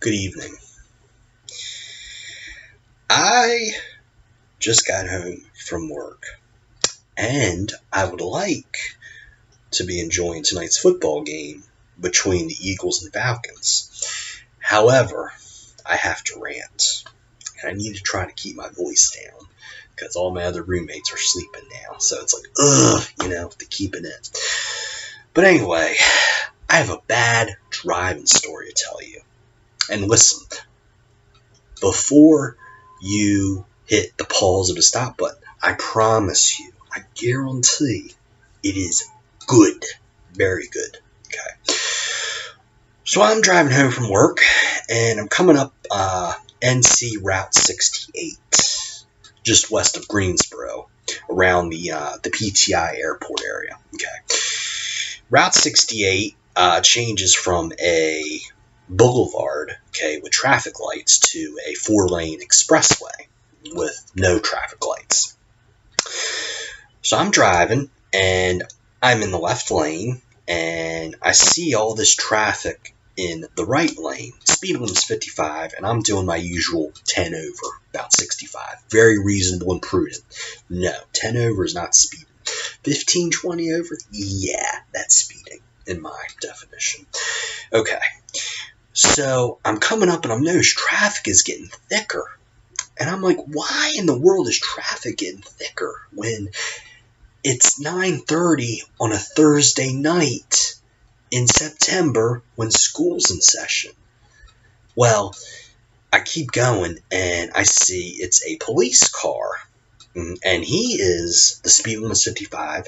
Good evening. I just got home from work, and I would like to be enjoying tonight's football game between the Eagles and Falcons. However, I have to rant, and I need to try to keep my voice down because all my other roommates are sleeping now, so it's like, to keep it in. But anyway, I have a bad driving story to tell you. And listen, before you hit the pause or the stop button, I promise you, I guarantee it is good. Very good. Okay. So I'm driving home from work, and I'm coming up NC Route 68, just west of Greensboro, around the PTI airport area. Okay. Route 68 changes from a boulevard, okay, with traffic lights to a 4-lane expressway with no traffic lights. So I'm driving, and I'm in the left lane, and I see all this traffic in the right lane. Speed limit is 55, and I'm doing my usual 10 over, about 65. Very reasonable and prudent. No, 10 over is not speeding. 15, 20 over? Yeah, that's speeding in my definition. Okay. So I'm coming up and I notice traffic is getting thicker. And I'm like, why in the world is traffic getting thicker when it's 9:30 on a Thursday night in September when school's in session? Well, I keep going and I see it's a police car. And the speed limit is 55.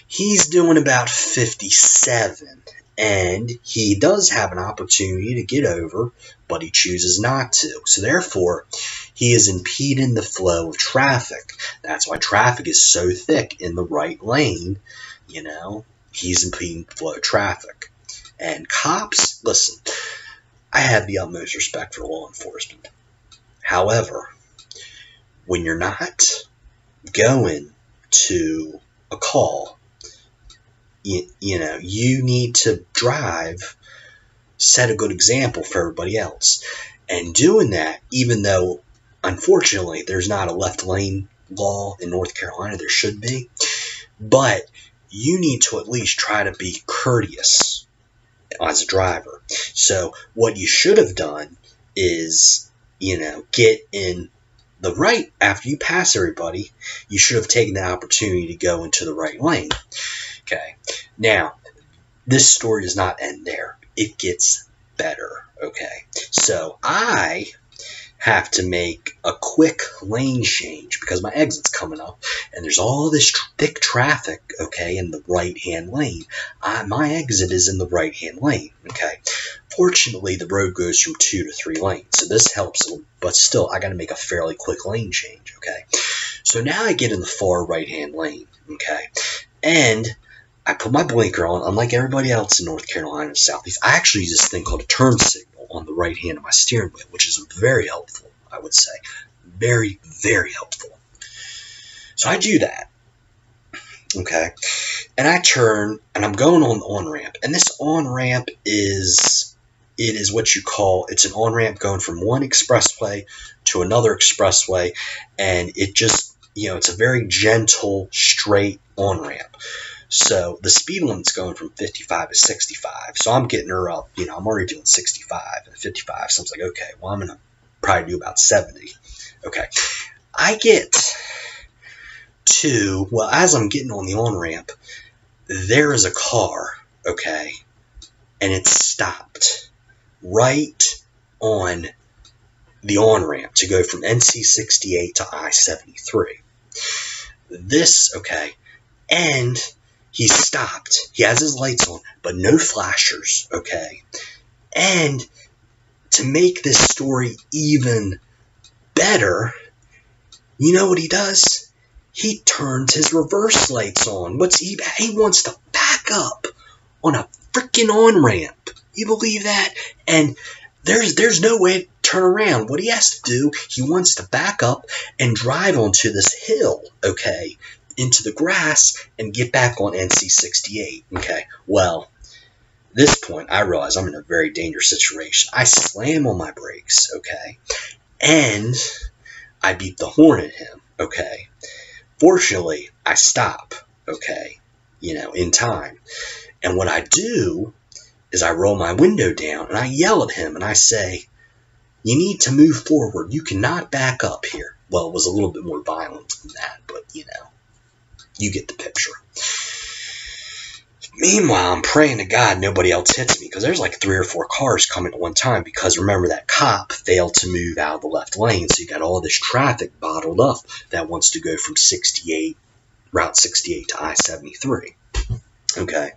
He's doing about 57. And he does have an opportunity to get over, but he chooses not to. So therefore, he is impeding the flow of traffic. That's why traffic is so thick in the right lane. He's impeding the flow of traffic. And cops, listen, I have the utmost respect for law enforcement. However, when you're not going to a call, you need to set a good example for everybody else. And doing that, even though, unfortunately, there's not a left lane law in North Carolina, there should be, but you need to at least try to be courteous as a driver. So what you should have done is, get in the right after you pass everybody. You should have taken the opportunity to go into the right lane. Okay, now, this story does not end there. It gets better, okay? So I have to make a quick lane change because my exit's coming up, and there's all this thick traffic, okay, in the right-hand lane. My exit is in the right-hand lane, okay? Fortunately, the road goes from 2 to 3 lanes, so this helps, but still, I got to make a fairly quick lane change, okay? So now I get in the far right-hand lane, okay? And I put my blinker on, unlike everybody else in North Carolina and Southeast. I actually use this thing called a turn signal on the right hand of my steering wheel, which is very helpful, I would say. Very, very helpful. So I do that, okay? And I turn, and I'm going on the on-ramp. And this on-ramp is what you call, it's an on-ramp going from one expressway to another expressway. And it just, it's a very gentle, straight on-ramp. So the speed limit's going from 55 to 65. So I'm getting her up. I'm already doing 65 and 55. So I was like, okay, well, I'm going to probably do about 70. Okay. I get to, as I'm getting on the on-ramp, there is a car, okay, and it's stopped right on the on-ramp to go from NC 68 to I-73. And he's stopped. He has his lights on, but no flashers, okay? And to make this story even better, you know what he does? He turns his reverse lights on. He wants to back up on a freaking on-ramp. You believe that? And there's no way to turn around. What he has to do, he wants to back up and drive onto this hill, okay, into the grass and get back on NC 68. Okay, well, this point, I realize I'm in a very dangerous situation. I slam on my brakes, okay, and I beep the horn at him, okay. Fortunately, I stop, okay, in time. And what I do is I roll my window down and I yell at him and I say, you need to move forward. You cannot back up here. Well, it was a little bit more violent than that, but you get the picture. Meanwhile, I'm praying to God nobody else hits me because there's like 3 or 4 cars coming at one time because remember that cop failed to move out of the left lane, so you got all this traffic bottled up that wants to go from Route 68 to I-73. Okay.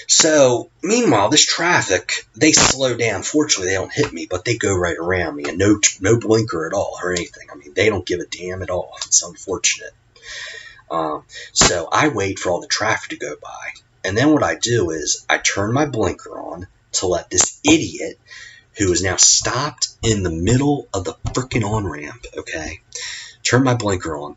So, meanwhile, this traffic, they slow down. Fortunately, they don't hit me, but they go right around me and no blinker at all or anything. I mean, they don't give a damn at all. It's unfortunate. So I wait for all the traffic to go by. And then what I do is I turn my blinker on to let this idiot, who is now stopped in the middle of the freaking on-ramp, okay, turn my blinker on,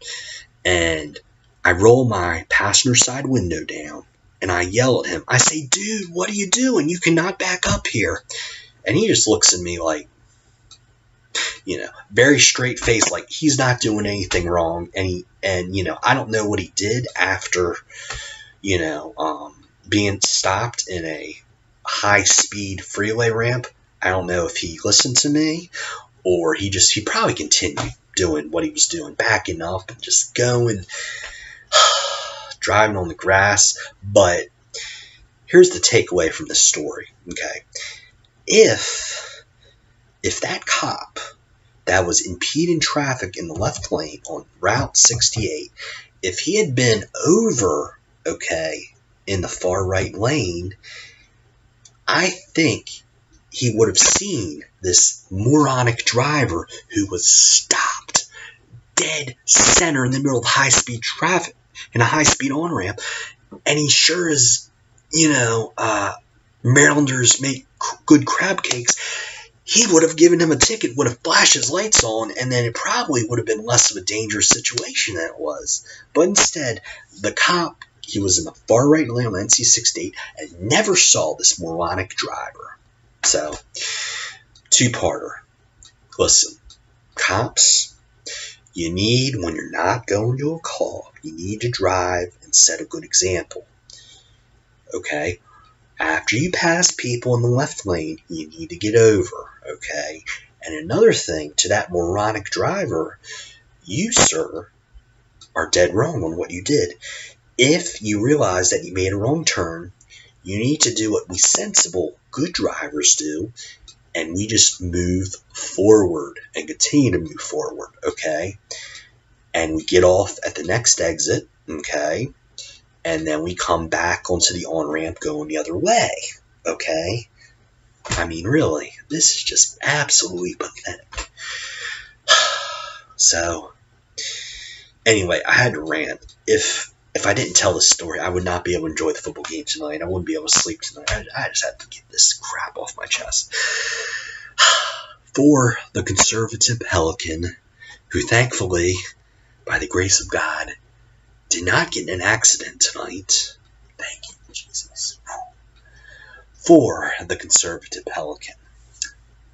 and I roll my passenger side window down, and I yell at him. I say, dude, what are you doing? You cannot back up here. And he just looks at me like, very straight face, like he's not doing anything wrong. And I don't know what he did after, being stopped in a high-speed freeway ramp. I don't know if he listened to me or he probably continued doing what he was doing, backing up and just going, driving on the grass. But here's the takeaway from this story, okay? If that cop that was impeding traffic in the left lane on Route 68, if he had been over, okay, in the far right lane, I think he would have seen this moronic driver who was stopped dead center in the middle of high-speed traffic in a high-speed on-ramp, and he sure as, Marylanders make good crab cakes, he would have given him a ticket, would have flashed his lights on, and then it probably would have been less of a dangerous situation than it was. But instead, the cop, he was in the far right lane on NC 68 and never saw this moronic driver. So, two-parter. Listen, cops, you need, when you're not going to a call, you need to drive and set a good example. Okay? After you pass people in the left lane, you need to get over, okay? And another thing, to that moronic driver, you, sir, are dead wrong on what you did. If you realize that you made a wrong turn, you need to do what we sensible, good drivers do, and we just move forward and continue to move forward, okay? And we get off at the next exit, okay? And then we come back onto the on-ramp going the other way, okay? I mean, really, this is just absolutely pathetic. So, anyway, I had to rant. If I didn't tell this story, I would not be able to enjoy the football game tonight. I wouldn't be able to sleep tonight. I just had to get this crap off my chest. For the conservative Pelican, who thankfully, by the grace of God, did not get in an accident tonight. Thank you, Jesus. For the conservative Pelican,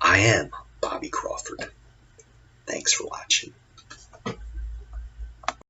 I am Bobby Crawford. Thanks for watching.